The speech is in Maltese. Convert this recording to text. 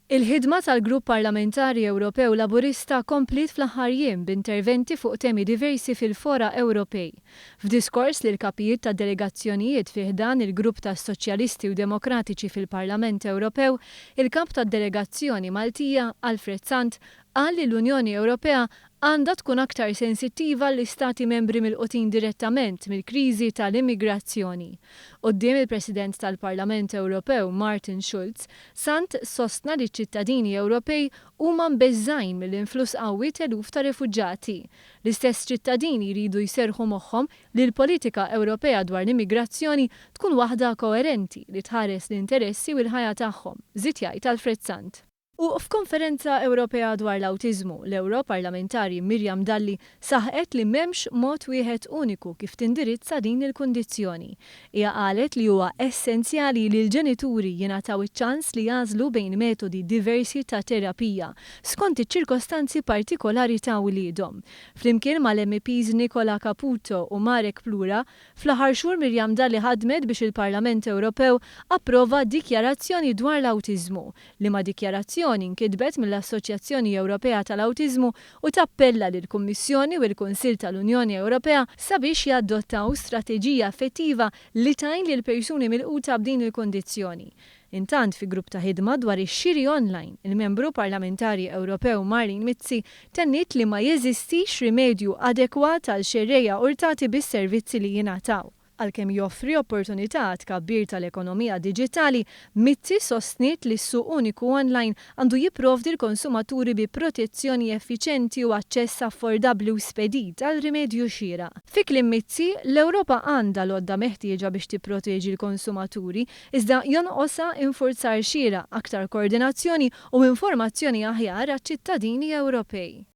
Il-ħidma tal-grupp parlamentari Ewropew Laburista komplit fl-aħħar jiem b'interventi fuq temi diversi fil-fora Ewropej. F'diskors li l-kapijiet ta' delegazzjonijiet fih dan il-grupp tas-Socjalisti u Demokratiċi fil-Parlament Ewropew, il-kap tad-delegazzjoni Maltija Alfred Sant qal li l-Unjoni Ewropea għandha tkun aktar sensittiva l-istati membri mill-qotin direttament mill-kriżi tal-immigrazzjoni. Quddiem il-President tal-Parlament Ewropew Martin Schulz, Sant sostna li ċ-ċittadini Ewropej huma mbeżżajn mill-influss qawwi ta' eluf ta' rifuġġati. L-istess ċittadini jridu jserħu moħħhom li l-politika Ewropea dwar l-immigrazzjoni tkun waħda koerenti li tħares l-interessi u l-ħajja tagħhom. Żied jgħid Alfred Sant. U f'konferenza Ewropea dwar l-awtiżmu, l-Parlamentari Dalli saħqet li m'hemmx mod wieħed uniku kif tindirizza din il-kundizzjoni. Hija qalet li huwa essenzjali li l-ġenituri jingħataw iċ-ċans li jażlu bejn metodi diversi ta' terapija skont iċ-ċirkostanzi partikolari ta' wliedhom. Flimkien mal-MEPs Nicola Caputo u Marek Plura, fl-aħħar xhur Dalli ħadmet biex il-Parlament Ewropew approva dikjarazzjoni dwar l-awtiżmu li ma' dikjarazzjoni nkitbet mill-Assoċjazzjoni Ewropea tal-Awtizmu u tappella lill-Kummissjoni u l-Kunsill tal-Unjoni Ewropea sabiex jadottaw strateġija effettiva li tajn lil persuni milquta b'din il-kondizzjoni. Intant fi grupp ta' ħidma dwar ix-xiri online, il-membru parlamentari Ewropew Marlin Mizzi tennit li ma jeżistix rimedju adekwat għal xerreja urtati bis-servizzi li jingħataw. Għalkemm joffri opportunità tkabbir tal-ekonomija diġitali, Mizzi sostniet li s-suq uniku online għandu jipprovdi l-konsumaturi bi protezzjoni effiċenti u aċċess affordabbli u spedit għal rimedju xieraq. Fi kliem Mizzi, l-Ewropa għandha l-għodda meħtieġa biex tipproteġi l-konsumaturi, iżda jonqosha infurzar xieraq, aktar koordinazzjoni u informazzjoni aħjar għaċ-ċittadini Ewropej.